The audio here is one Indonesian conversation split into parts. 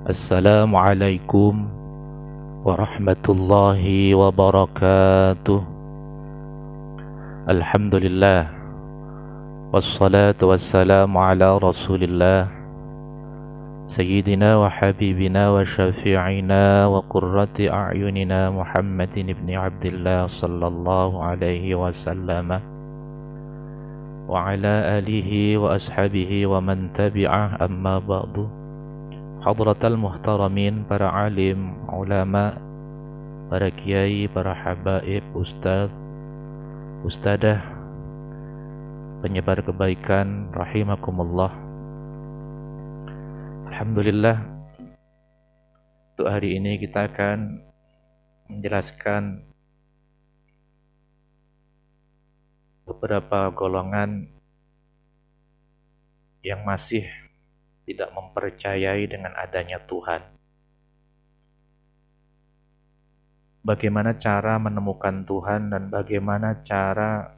Assalamualaikum warahmatullahi wabarakatuh. Alhamdulillah, wassalatu wassalamu ala rasulillah, Sayyidina wa habibina wa syafi'ina wa qurrati a'yunina Muhammadin ibni Abdillah sallallahu alaihi wasallam wa ala alihi wa ashabihi wa man tabi'ah, amma ba'du. Hadratal muhtaramin, para alim, ulama, para kiai, para habaib, ustaz, ustadah, penyebar kebaikan, rahimakumullah. Alhamdulillah, untuk hari ini kita akan menjelaskan beberapa golongan yang masih tidak mempercayai dengan adanya Tuhan. Bagaimana cara menemukan Tuhan dan bagaimana cara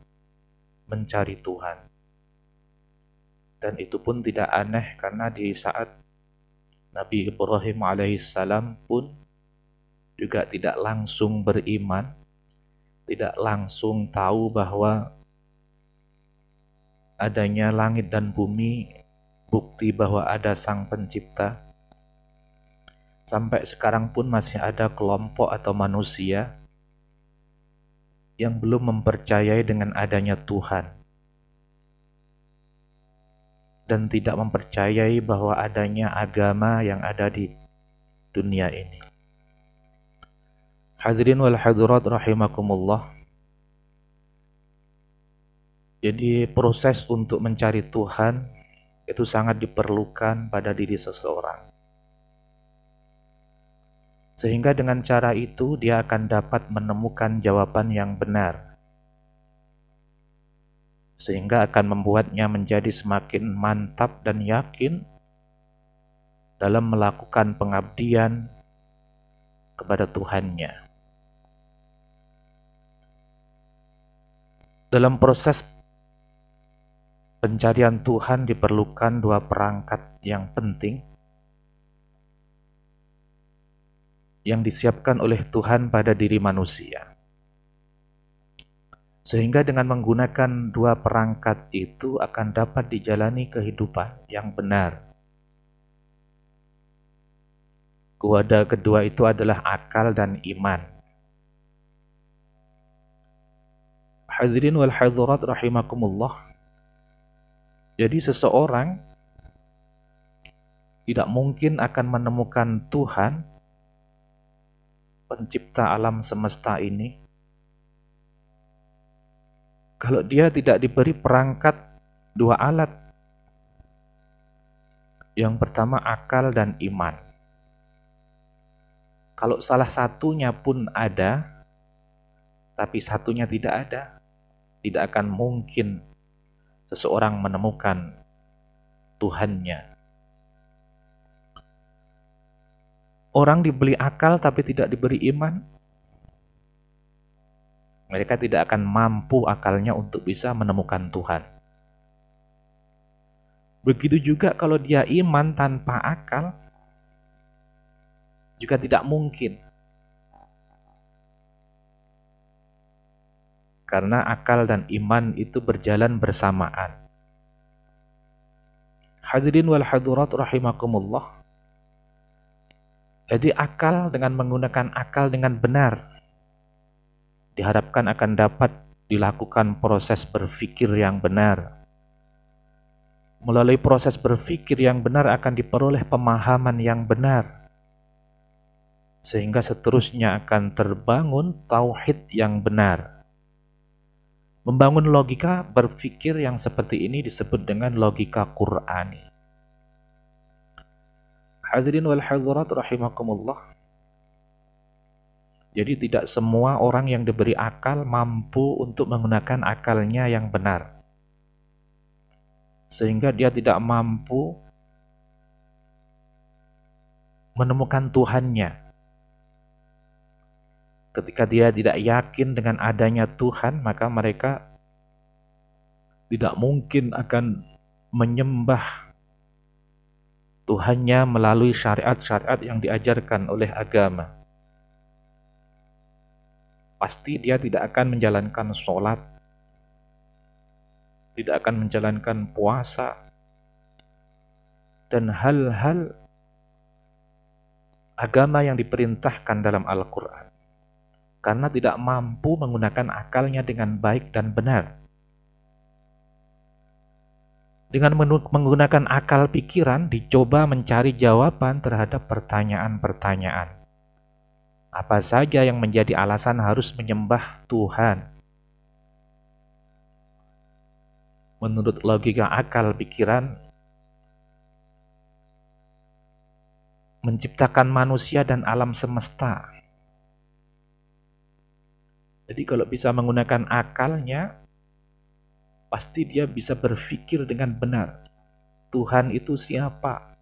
mencari Tuhan. Dan itu pun tidak aneh, karena di saat Nabi Ibrahim alaihissalam pun juga tidak langsung beriman, tidak langsung tahu bahwa adanya langit dan bumi, bukti bahwa ada Sang Pencipta. Sampai sekarang pun masih ada kelompok atau manusia yang belum mempercayai dengan adanya Tuhan dan tidak mempercayai bahwa adanya agama yang ada di dunia ini. Hadirin wal hadirat rahimakumullah. Jadi proses untuk mencari Tuhan itu sangat diperlukan pada diri seseorang. Sehingga dengan cara itu dia akan dapat menemukan jawaban yang benar. Sehingga akan membuatnya menjadi semakin mantap dan yakin dalam melakukan pengabdian kepada Tuhannya. Dalam proses pencarian Tuhan diperlukan dua perangkat yang penting yang disiapkan oleh Tuhan pada diri manusia. Sehingga dengan menggunakan dua perangkat itu akan dapat dijalani kehidupan yang benar. Kedua itu adalah akal dan iman. Hadirin wal hadirat rahimakumullah. Jadi seseorang tidak mungkin akan menemukan Tuhan, pencipta alam semesta ini, kalau dia tidak diberi perangkat dua alat. Yang pertama akal dan iman. Kalau salah satunya pun ada, tapi satunya tidak ada, tidak akan mungkin seseorang menemukan Tuhannya. Orang diberi akal tapi tidak diberi iman, mereka tidak akan mampu akalnya untuk bisa menemukan Tuhan. Begitu juga kalau dia iman tanpa akal, juga tidak mungkin. Karena akal dan iman itu berjalan bersamaan. Hadirin wal hadirat rahimakumullah. Jadi akal, dengan menggunakan akal dengan benar, diharapkan akan dapat dilakukan proses berpikir yang benar. Melalui proses berpikir yang benar akan diperoleh pemahaman yang benar. Sehingga seterusnya akan terbangun tauhid yang benar. Membangun logika berpikir yang seperti ini disebut dengan logika Qur'ani. Hadirin wal hadirat rahimakumullah. Jadi tidak semua orang yang diberi akal mampu untuk menggunakan akalnya yang benar. Sehingga dia tidak mampu menemukan Tuhannya. Ketika dia tidak yakin dengan adanya Tuhan, maka mereka tidak mungkin akan menyembah Tuhannya melalui syariat-syariat yang diajarkan oleh agama. Pasti dia tidak akan menjalankan sholat, tidak akan menjalankan puasa, dan hal-hal agama yang diperintahkan dalam Al-Quran, karena tidak mampu menggunakan akalnya dengan baik dan benar. Dengan menggunakan akal pikiran, dicoba mencari jawaban terhadap pertanyaan-pertanyaan. Apa saja yang menjadi alasan harus menyembah Tuhan? Menurut logika akal pikiran, menciptakan manusia dan alam semesta. Jadi kalau bisa menggunakan akalnya, pasti dia bisa berpikir dengan benar. Tuhan itu siapa?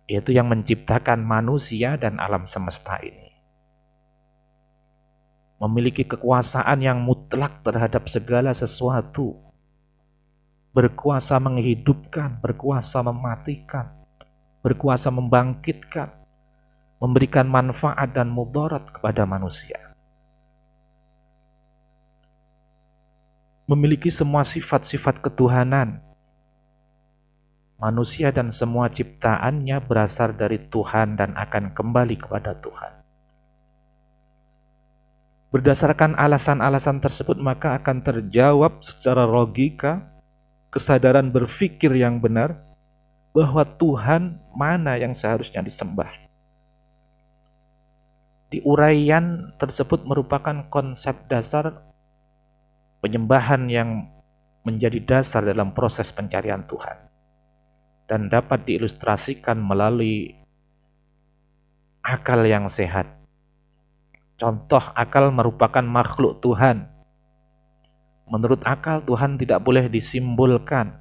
Yaitu yang menciptakan manusia dan alam semesta ini. Memiliki kekuasaan yang mutlak terhadap segala sesuatu. Berkuasa menghidupkan, berkuasa mematikan, berkuasa membangkitkan, memberikan manfaat dan mudarat kepada manusia. Memiliki semua sifat-sifat ketuhanan. Manusia dan semua ciptaannya berasal dari Tuhan dan akan kembali kepada Tuhan. Berdasarkan alasan-alasan tersebut, maka akan terjawab secara logika, kesadaran berpikir yang benar, bahwa Tuhan mana yang seharusnya disembah. Di uraian tersebut merupakan konsep dasar penyembahan yang menjadi dasar dalam proses pencarian Tuhan dan dapat diilustrasikan melalui akal yang sehat. Contoh, akal merupakan makhluk Tuhan. Menurut akal, Tuhan tidak boleh disimbolkan.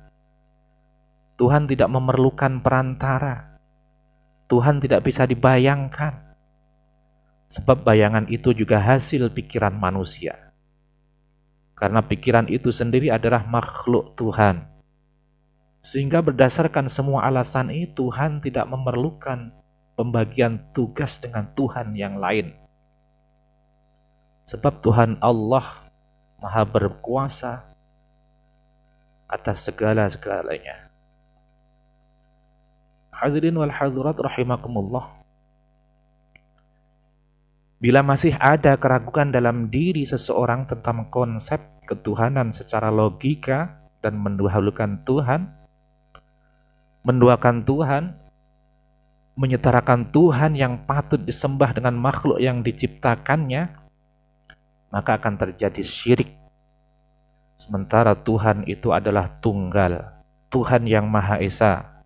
Tuhan tidak memerlukan perantara. Tuhan tidak bisa dibayangkan. Sebab bayangan itu juga hasil pikiran manusia. Karena pikiran itu sendiri adalah makhluk Tuhan. Sehingga berdasarkan semua alasan ini, Tuhan tidak memerlukan pembagian tugas dengan Tuhan yang lain. Sebab Tuhan Allah Maha berkuasa atas segala-segalanya. Hadirin wal hadirat rahimakumullah. Bila masih ada keraguan dalam diri seseorang tentang konsep ketuhanan secara logika dan mendahulukan Tuhan, menduakan Tuhan, menyetarakan Tuhan yang patut disembah dengan makhluk yang diciptakannya, maka akan terjadi syirik. Sementara Tuhan itu adalah tunggal, Tuhan yang Maha Esa.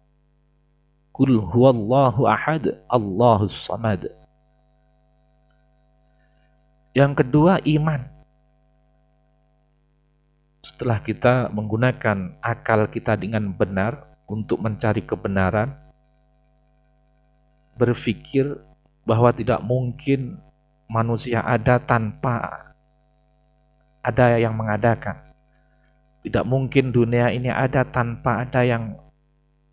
Qul huwallahu ahad, Allahus samad. Yang kedua, iman. Setelah kita menggunakan akal kita dengan benar untuk mencari kebenaran, berpikir bahwa tidak mungkin manusia ada tanpa ada yang mengadakan. Tidak mungkin dunia ini ada tanpa ada yang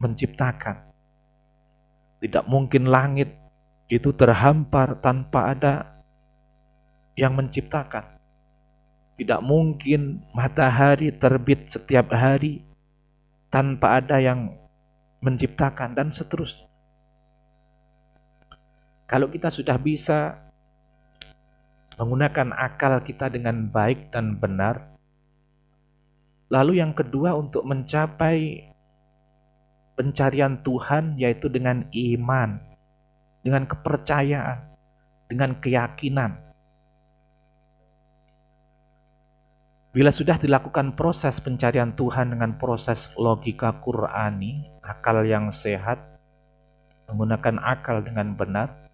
menciptakan. Tidak mungkin langit itu terhampar tanpa ada yang menciptakan. Tidak mungkin matahari terbit setiap hari tanpa ada yang menciptakan, dan seterusnya. Kalau kita sudah bisa menggunakan akal kita dengan baik dan benar, lalu yang kedua untuk mencapai pencarian Tuhan, yaitu dengan iman, dengan kepercayaan, dengan keyakinan. Bila sudah dilakukan proses pencarian Tuhan dengan proses logika Qur'ani, akal yang sehat, menggunakan akal dengan benar,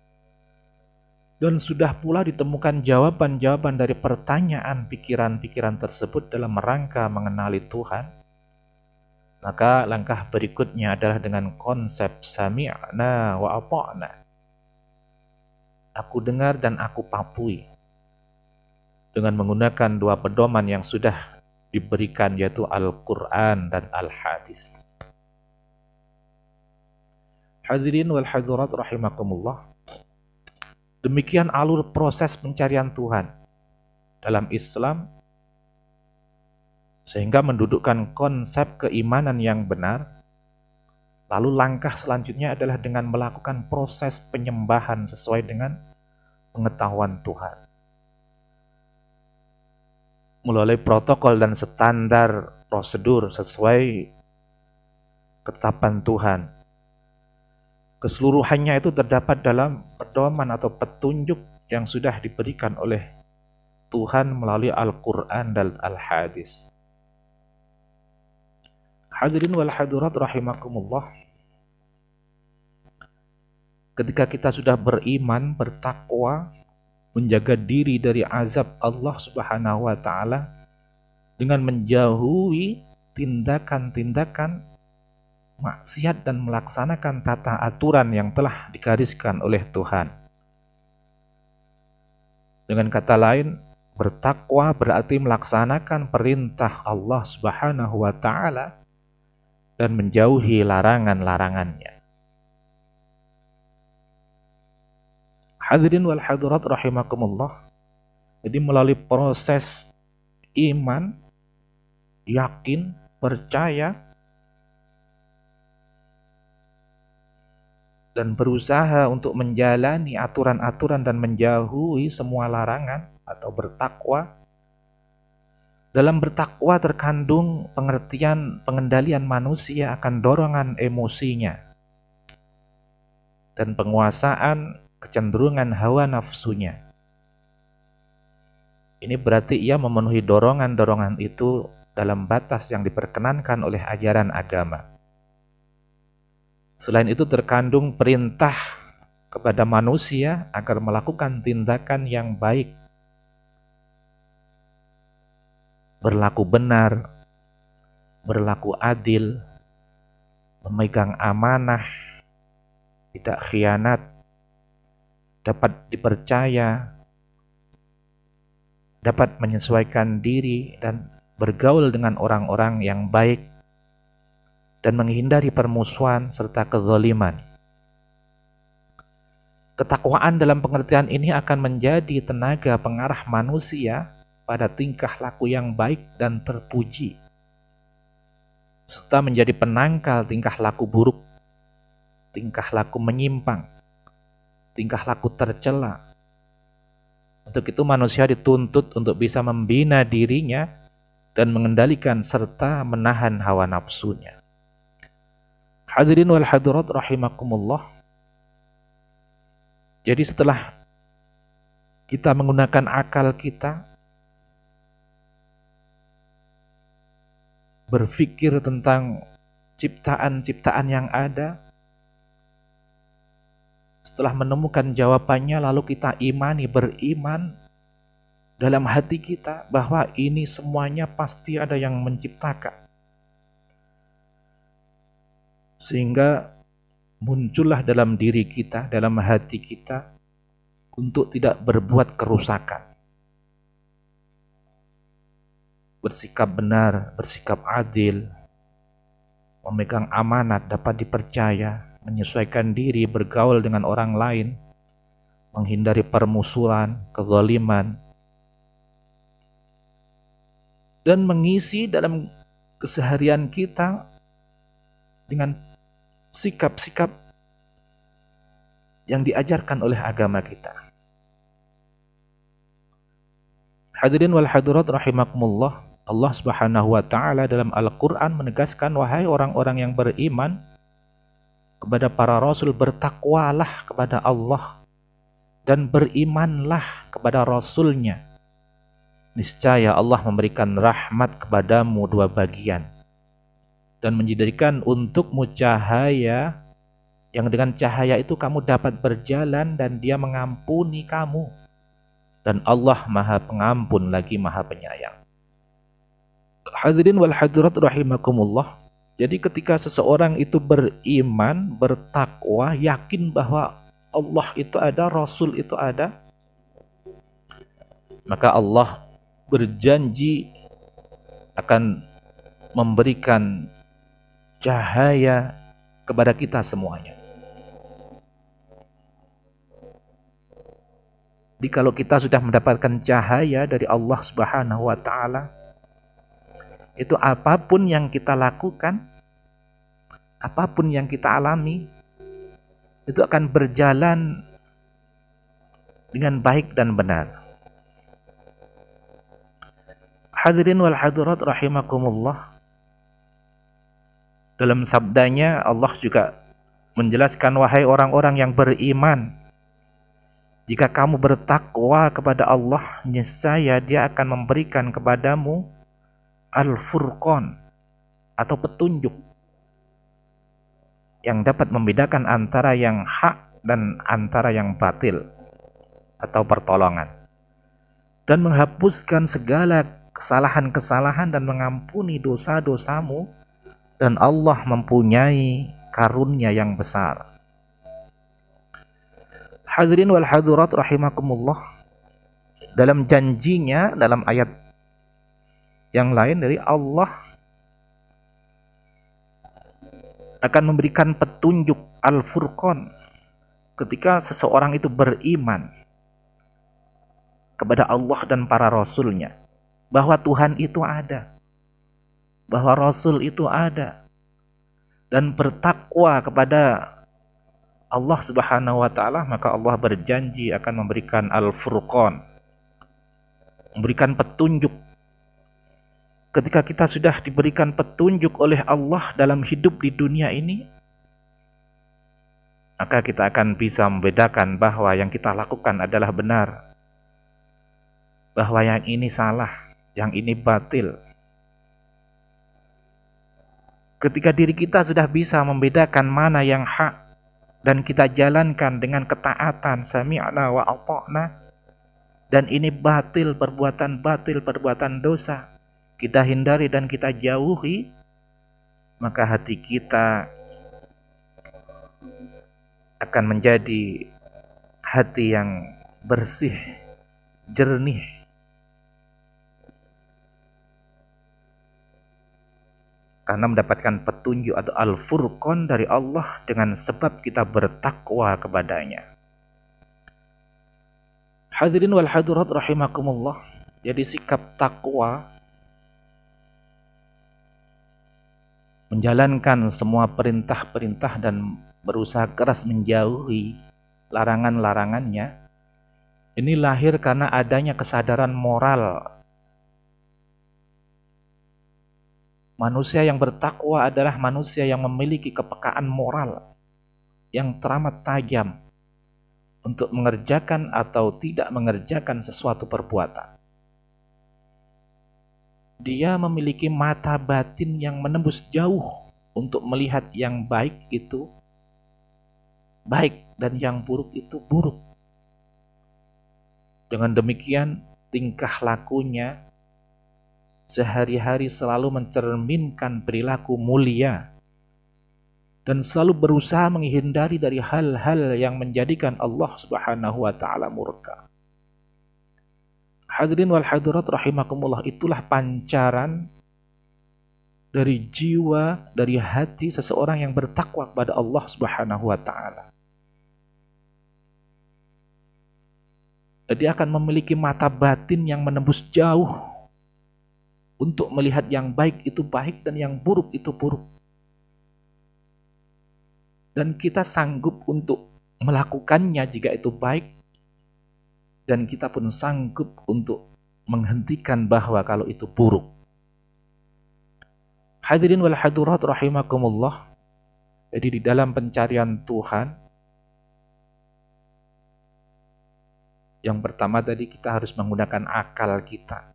dan sudah pula ditemukan jawaban-jawaban dari pertanyaan pikiran-pikiran tersebut dalam rangka mengenali Tuhan, maka langkah berikutnya adalah dengan konsep sami'na wa ata'na. Aku dengar dan aku patuhi. Dengan menggunakan dua pedoman yang sudah diberikan, yaitu Al-Quran dan Al-Hadis. Hadirin wal hadirat rahimakumullah. Demikian alur proses pencarian Tuhan dalam Islam, sehingga mendudukkan konsep keimanan yang benar. Lalu langkah selanjutnya adalah dengan melakukan proses penyembahan sesuai dengan pengetahuan Tuhan. Melalui protokol dan standar prosedur sesuai ketetapan Tuhan. Keseluruhannya itu terdapat dalam pedoman atau petunjuk yang sudah diberikan oleh Tuhan melalui Al-Quran dan Al-Hadis. Hadirin wal hadirat rahimakumullah. Ketika kita sudah beriman, bertakwa, menjaga diri dari azab Allah Subhanahu wa taala dengan menjauhi tindakan-tindakan maksiat dan melaksanakan tata aturan yang telah digariskan oleh Tuhan. Dengan kata lain, bertakwa berarti melaksanakan perintah Allah Subhanahu wa taala dan menjauhi larangan-larangannya. Hadirin wal hadirat rahimakumullah. Jadi melalui proses iman, yakin, percaya, dan berusaha untuk menjalani aturan-aturan dan menjauhi semua larangan atau bertakwa. Dalam bertakwa terkandung pengertian pengendalian manusia akan dorongan emosinya dan penguasaan kecenderungan hawa nafsunya. Ini berarti ia memenuhi dorongan-dorongan itu dalam batas yang diperkenankan oleh ajaran agama. Selain itu terkandung perintah kepada manusia agar melakukan tindakan yang baik, berlaku benar, berlaku adil, memegang amanah, tidak khianat, dapat dipercaya, dapat menyesuaikan diri dan bergaul dengan orang-orang yang baik, dan menghindari permusuhan serta kezaliman. Ketakwaan dalam pengertian ini akan menjadi tenaga pengarah manusia pada tingkah laku yang baik dan terpuji, serta menjadi penangkal tingkah laku buruk, tingkah laku menyimpang, tingkah laku tercela. Untuk itu manusia dituntut untuk bisa membina dirinya dan mengendalikan serta menahan hawa nafsunya. Hadirin wal hadirat rahimakumullah. Jadi setelah kita menggunakan akal kita, berpikir tentang ciptaan-ciptaan yang ada, setelah menemukan jawabannya lalu kita beriman dalam hati kita bahwa ini semuanya pasti ada yang menciptakan. Sehingga muncullah dalam diri kita, dalam hati kita untuk tidak berbuat kerusakan. Bersikap benar, bersikap adil, memegang amanat, dapat dipercaya, menyesuaikan diri, bergaul dengan orang lain, menghindari permusuhan, kezaliman, dan mengisi dalam keseharian kita dengan sikap-sikap yang diajarkan oleh agama kita. Hadirin wal hadirat rahimakumullah. Allah Subhanahu wa taala dalam Al-Qur'an menegaskan, wahai orang-orang yang beriman, kepada para rasul bertakwalah kepada Allah dan berimanlah kepada rasulnya. Niscaya Allah memberikan rahmat kepadamu dua bagian dan menjadikan untukmu cahaya yang dengan cahaya itu kamu dapat berjalan dan dia mengampuni kamu. Dan Allah Maha Pengampun lagi Maha Penyayang. Hadirin wal hadirat rahimakumullah. Jadi ketika seseorang itu beriman, bertakwa, yakin bahwa Allah itu ada, Rasul itu ada, maka Allah berjanji akan memberikan cahaya kepada kita semuanya. Jadi kalau kita sudah mendapatkan cahaya dari Allah Subhanahu wa taala, itu apapun yang kita lakukan, apapun yang kita alami, itu akan berjalan dengan baik dan benar. Hadirin wal hadirat rahimakumullah. Dalam sabdanya Allah juga menjelaskan, wahai orang-orang yang beriman, jika kamu bertakwa kepada Allah, niscaya Dia akan memberikan kepadamu al-furqan atau petunjuk yang dapat membedakan antara yang hak dan antara yang batil atau pertolongan, dan menghapuskan segala kesalahan-kesalahan dan mengampuni dosa-dosamu, dan Allah mempunyai karunia yang besar. Hadirin wal hadirat rahimakumullah, dalam janjinya dalam ayat yang lain dari Allah akan memberikan petunjuk al-furqan ketika seseorang itu beriman kepada Allah dan para rasulnya, bahwa Tuhan itu ada, bahwa Rasul itu ada, dan bertakwa kepada Allah Subhanahu wa taala, maka Allah berjanji akan memberikan al-furqan, memberikan petunjuk. Ketika kita sudah diberikan petunjuk oleh Allah dalam hidup di dunia ini, maka kita akan bisa membedakan bahwa yang kita lakukan adalah benar, bahwa yang ini salah, yang ini batil. Ketika diri kita sudah bisa membedakan mana yang hak dan kita jalankan dengan ketaatan, sami'na wa ata'na, dan ini batil, perbuatan dosa, kita hindari dan kita jauhi, maka hati kita akan menjadi hati yang bersih, jernih, karena mendapatkan petunjuk atau al-furqan dari Allah dengan sebab kita bertakwa kepadanya. Hadirin wal hadirat rahimakumullah. Jadi sikap takwa, menjalankan semua perintah-perintah dan berusaha keras menjauhi larangan-larangannya, ini lahir karena adanya kesadaran moral. Manusia yang bertakwa adalah manusia yang memiliki kepekaan moral yang teramat tajam untuk mengerjakan atau tidak mengerjakan sesuatu perbuatan. Dia memiliki mata batin yang menembus jauh untuk melihat yang baik itu baik dan yang buruk itu buruk. Dengan demikian, tingkah lakunya sehari-hari selalu mencerminkan perilaku mulia dan selalu berusaha menghindari dari hal-hal yang menjadikan Allah Subhanahu wa taala murka. Hadirin wal hadirat rahimakumullah, itulah pancaran dari jiwa, dari hati seseorang yang bertakwa kepada Allah Subhanahu wa taala. Dia akan memiliki mata batin yang menembus jauh untuk melihat yang baik itu baik dan yang buruk itu buruk. Dan kita sanggup untuk melakukannya jika itu baik, dan kita pun sanggup untuk menghentikan bahwa kalau itu buruk. Hadirin wal hadirat rahimakumullah. Jadi di dalam pencarian Tuhan, yang pertama tadi kita harus menggunakan akal kita.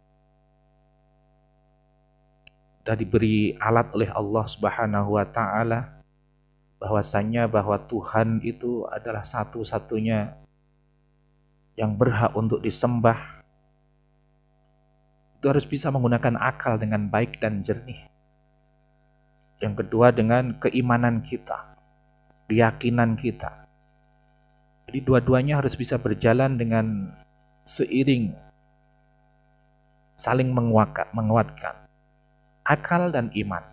Sudah diberi alat oleh Allah Subhanahu wa taala bahwasanya bahwa Tuhan itu adalah satu-satunya yang berhak untuk disembah. Itu harus bisa menggunakan akal dengan baik dan jernih. Yang kedua dengan keimanan kita, keyakinan kita. Jadi dua-duanya harus bisa berjalan dengan seiring, saling menguatkan. Akal dan iman.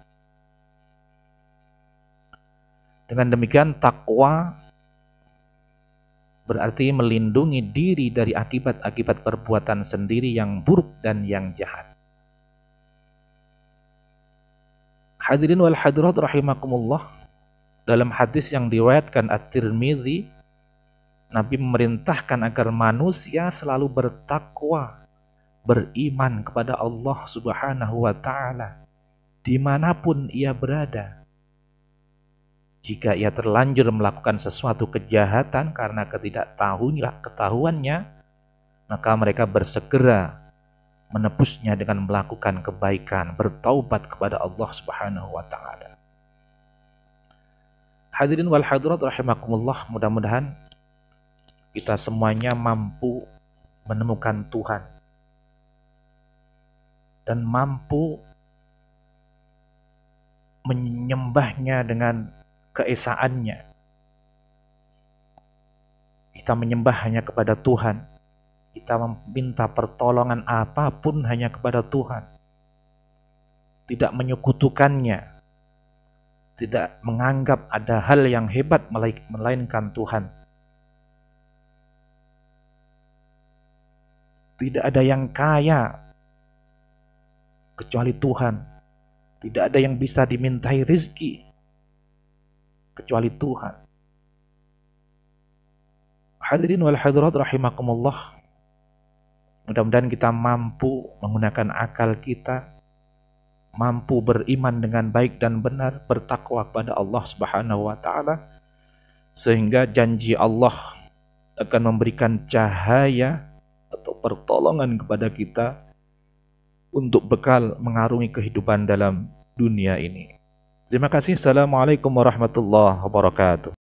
Dengan demikian takwa berarti melindungi diri dari akibat-akibat perbuatan sendiri yang buruk dan yang jahat. Hadirin wal hadirat rahimakumullah, dalam hadis yang diriwayatkan At-Tirmidzi, Nabi memerintahkan agar manusia selalu bertakwa, beriman kepada Allah Subhanahu wa ta'ala dimanapun ia berada. Jika ia terlanjur melakukan sesuatu kejahatan karena ketahuannya, maka mereka bersegera menebusnya dengan melakukan kebaikan, bertaubat kepada Allah Subhanahu wa ta'ala. Hadirin wal hadirat rahimakumullah, mudah-mudahan kita semuanya mampu menemukan Tuhan dan mampu menyembahnya dengan keesaannya. Kita menyembah hanya kepada Tuhan. Kita meminta pertolongan apapun hanya kepada Tuhan. Tidak menyekutukannya. Tidak menganggap ada hal yang hebat melainkan Tuhan. Tidak ada yang kaya kecuali Tuhan. Tidak ada yang bisa dimintai rezeki kecuali Tuhan. Hadirin wal hadirat rahimakumullah, mudah-mudahan kita mampu menggunakan akal kita, mampu beriman dengan baik dan benar, bertakwa kepada Allah Subhanahu wa ta'ala, sehingga janji Allah akan memberikan cahaya atau pertolongan kepada kita untuk bekal mengarungi kehidupan dalam dunia ini. Terima kasih. Assalamualaikum warahmatullahi wabarakatuh.